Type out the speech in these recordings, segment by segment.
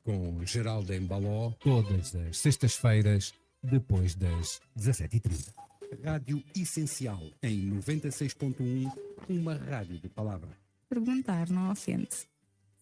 com Geraldo Embaló, todas as sextas-feiras, depois das 17h30. Rádio Essencial, em 96.1, uma rádio de palavra. Perguntar não ofende.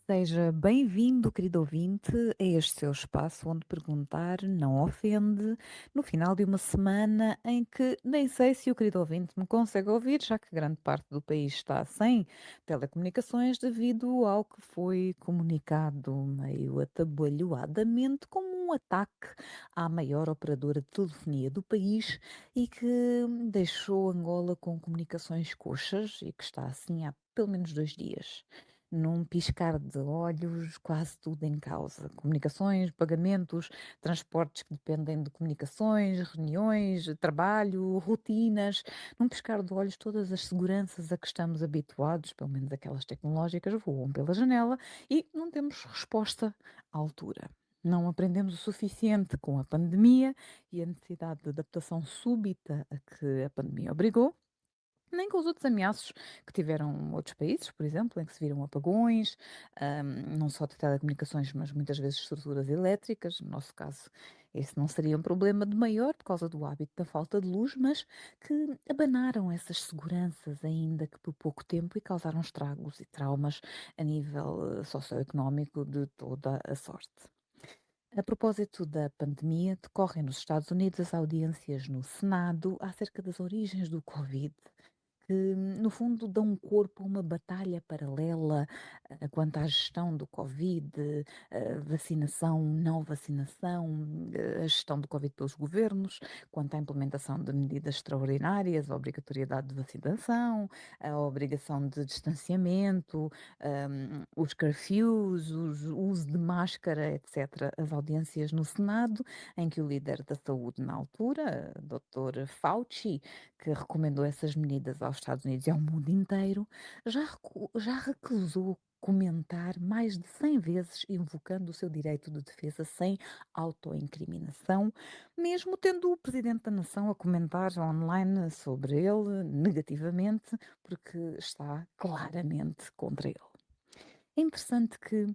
Seja bem-vindo, querido ouvinte, a este seu espaço onde perguntar não ofende, no final de uma semana em que nem sei se o querido ouvinte me consegue ouvir, já que grande parte do país está sem telecomunicações devido ao que foi comunicado meio atabalhoadamente como um ataque à maior operadora de telefonia do país e que deixou Angola com comunicações coxas e que está assim há pelo menos 2 dias. Num piscar de olhos, quase tudo em causa. Comunicações, pagamentos, transportes que dependem de comunicações, reuniões, trabalho, rotinas. Num piscar de olhos, todas as seguranças a que estamos habituados, pelo menos aquelas tecnológicas, voam pela janela e não temos resposta à altura. Não aprendemos o suficiente com a pandemia e a necessidade de adaptação súbita a que a pandemia obrigou, nem com os outros ameaços que tiveram outros países, por exemplo, em que se viram apagões, não só de telecomunicações, mas muitas vezes estruturas elétricas. No nosso caso, esse não seria um problema de maior por causa do hábito da falta de luz, mas que abanaram essas seguranças ainda que por pouco tempo e causaram estragos e traumas a nível socioeconómico de toda a sorte. A propósito da pandemia, decorrem nos Estados Unidos as audiências no Senado acerca das origens do Covid, que, no fundo, dão corpo a uma batalha paralela quanto à gestão do Covid, vacinação, não vacinação, a gestão do Covid pelos governos, quanto à implementação de medidas extraordinárias, a obrigatoriedade de vacinação, a obrigação de distanciamento, os curfews, o uso de máscara, etc. As audiências no Senado, em que o líder da saúde na altura, Dr. Fauci, que recomendou essas medidas aos Estados Unidos e ao mundo inteiro, já recusou comentar mais de 100 vezes, invocando o seu direito de defesa sem autoincriminação, mesmo tendo o Presidente da Nação a comentar online sobre ele negativamente, porque está claramente contra ele. É interessante que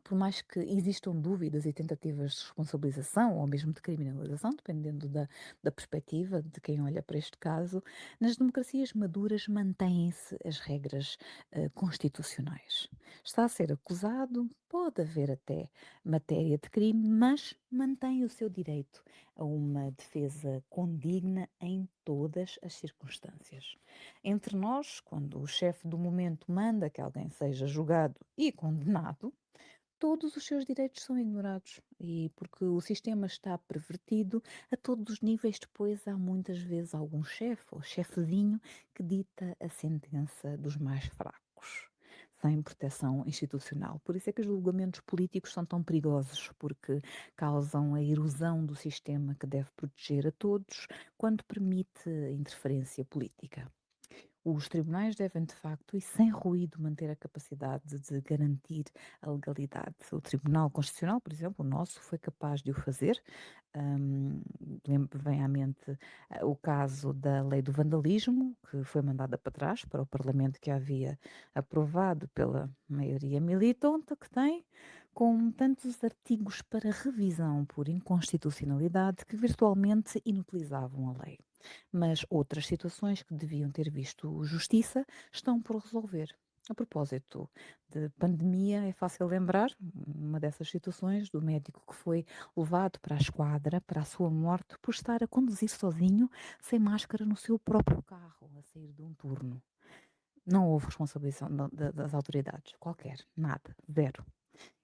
por mais que existam dúvidas e tentativas de responsabilização ou mesmo de criminalização, dependendo da perspectiva de quem olha para este caso, nas democracias maduras mantêm-se as regras constitucionais. Está a ser acusado, pode haver até matéria de crime, mas mantém o seu direito a uma defesa condigna em todas as circunstâncias. Entre nós, quando o chefe do momento manda que alguém seja julgado e condenado, todos os seus direitos são ignorados e porque o sistema está pervertido a todos os níveis, depois há muitas vezes algum chefe ou chefezinho que dita a sentença dos mais fracos, sem proteção institucional. Por isso é que os julgamentos políticos são tão perigosos, porque causam a erosão do sistema que deve proteger a todos quando permite interferência política. Os tribunais devem, de facto, e sem ruído, manter a capacidade de garantir a legalidade. O Tribunal Constitucional, por exemplo, o nosso, foi capaz de o fazer. Vem à mente o caso da lei do vandalismo, que foi mandada para trás para o Parlamento, que a havia aprovado pela maioria militonta que tem, com tantos artigos para revisão por inconstitucionalidade que virtualmente inutilizavam a lei. Mas outras situações que deviam ter visto justiça estão por resolver. A propósito de pandemia, é fácil lembrar uma dessas situações do médico que foi levado para a esquadra para a sua morte por estar a conduzir sozinho, sem máscara no seu próprio carro, a sair de um turno. Não houve responsabilização das autoridades, qualquer, nada, zero.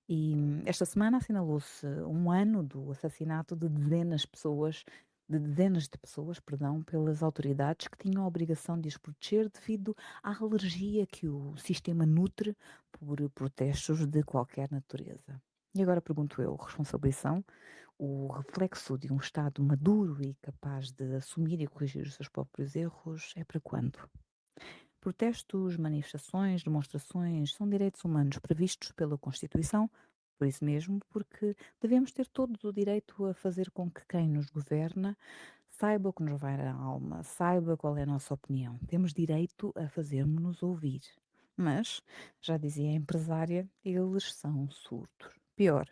E esta semana assinalou-se um ano do assassinato de dezenas de pessoas, perdão, pelas autoridades que tinham a obrigação de as proteger devido à alergia que o sistema nutre por protestos de qualquer natureza. E agora pergunto eu, responsabilização, o reflexo de um Estado maduro e capaz de assumir e corrigir os seus próprios erros é para quando? Protestos, manifestações, demonstrações são direitos humanos previstos pela Constituição, por isso mesmo, porque devemos ter todos o direito a fazer com que quem nos governa saiba o que nos vai à alma, saiba qual é a nossa opinião. Temos direito a fazermos-nos ouvir. Mas, já dizia a empresária, eles são surdos. Pior,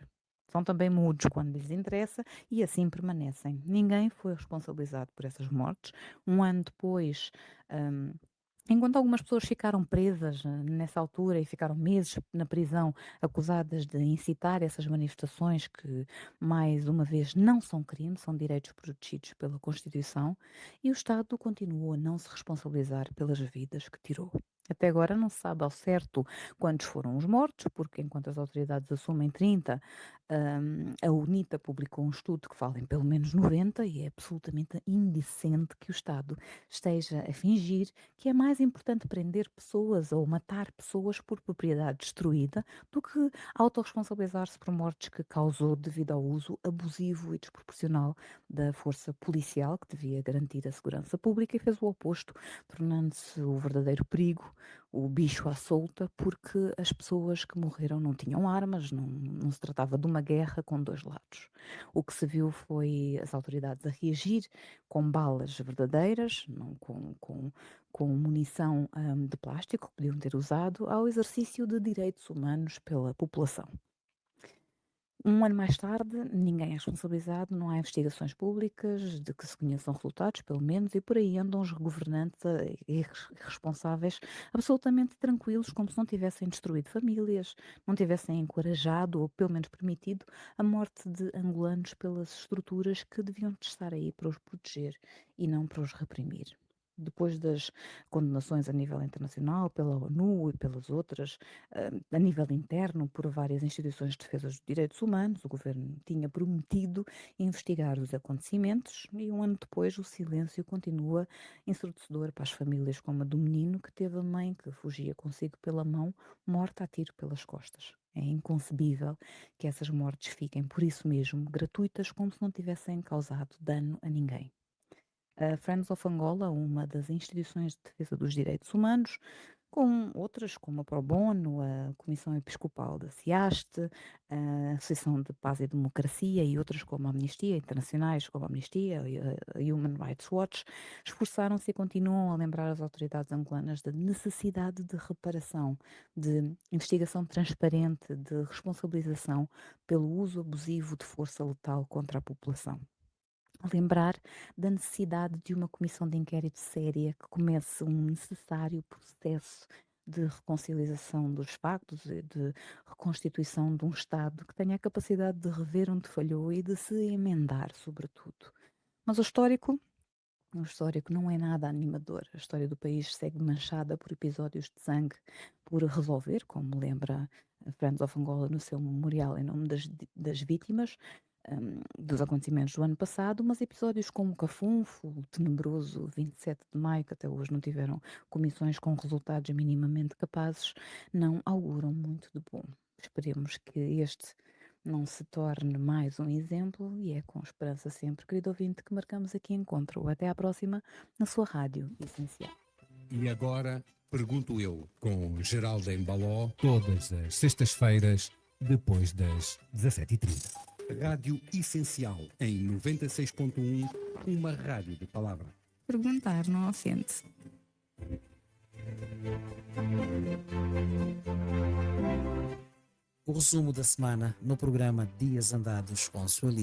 são também mudos quando lhes interessa e assim permanecem. Ninguém foi responsabilizado por essas mortes. Um ano depois, hum, enquanto algumas pessoas ficaram presas nessa altura e ficaram meses na prisão acusadas de incitar essas manifestações que, mais uma vez, não são crime, são direitos protegidos pela Constituição, e o Estado continuou a não se responsabilizar pelas vidas que tirou. Até agora não se sabe ao certo quantos foram os mortos, porque enquanto as autoridades assumem 30, a UNITA publicou um estudo que fala em pelo menos 90 e é absolutamente indecente que o Estado esteja a fingir que é mais importante prender pessoas ou matar pessoas por propriedade destruída do que autorresponsabilizar-se por mortes que causou devido ao uso abusivo e desproporcional da força policial, que devia garantir a segurança pública, e fez o oposto, tornando-se o verdadeiro perigo, o bicho à solta, porque as pessoas que morreram não tinham armas, não se tratava de uma guerra com dois lados. O que se viu foi as autoridades a reagir com balas verdadeiras, não com munição de plástico que podiam ter usado, ao exercício de direitos humanos pela população. Um ano mais tarde, ninguém é responsabilizado, não há investigações públicas de que se conheçam resultados, pelo menos, e por aí andam os governantes irresponsáveis, absolutamente tranquilos, como se não tivessem destruído famílias, não tivessem encorajado ou pelo menos permitido a morte de angolanos pelas estruturas que deviam estar aí para os proteger e não para os reprimir. Depois das condenações a nível internacional, pela ONU e pelas outras, a nível interno, por várias instituições de defesa dos direitos humanos, o governo tinha prometido investigar os acontecimentos e um ano depois o silêncio continua ensurdecedor para as famílias, como a do menino que teve a mãe que fugia consigo pela mão, morta a tiro pelas costas. É inconcebível que essas mortes fiquem, por isso mesmo, gratuitas, como se não tivessem causado dano a ninguém. A Friends of Angola, uma das instituições de defesa dos direitos humanos, com outras como a Pro Bono, a Comissão Episcopal da CIASTE, a Associação de Paz e Democracia e outras como a Amnistia, internacionais como a Amnistia e a Human Rights Watch, esforçaram-se e continuam a lembrar as autoridades angolanas da necessidade de reparação, de investigação transparente, de responsabilização pelo uso abusivo de força letal contra a população. Lembrar da necessidade de uma comissão de inquérito séria que comece um necessário processo de reconciliação dos factos e de reconstituição de um Estado que tenha a capacidade de rever onde falhou e de se emendar, sobretudo. Mas o histórico não é nada animador. A história do país segue manchada por episódios de sangue por resolver, como lembra a Friends of Angola no seu memorial em nome das vítimas dos acontecimentos do ano passado, mas episódios como o Cafunfo, o tenebroso 27 de maio, que até hoje não tiveram comissões com resultados minimamente capazes, não auguram muito de bom. Esperemos que este não se torne mais um exemplo e é com esperança sempre, querido ouvinte, que marcamos aqui encontro. Até à próxima na sua Rádio Essencial. E agora, pergunto eu, com Geraldo Embaló, todas as sextas-feiras, depois das 17h30. Rádio Essencial, em 96.1, uma rádio de palavra. Perguntar não ofende. O resumo da semana no programa Dias Andados com Sueli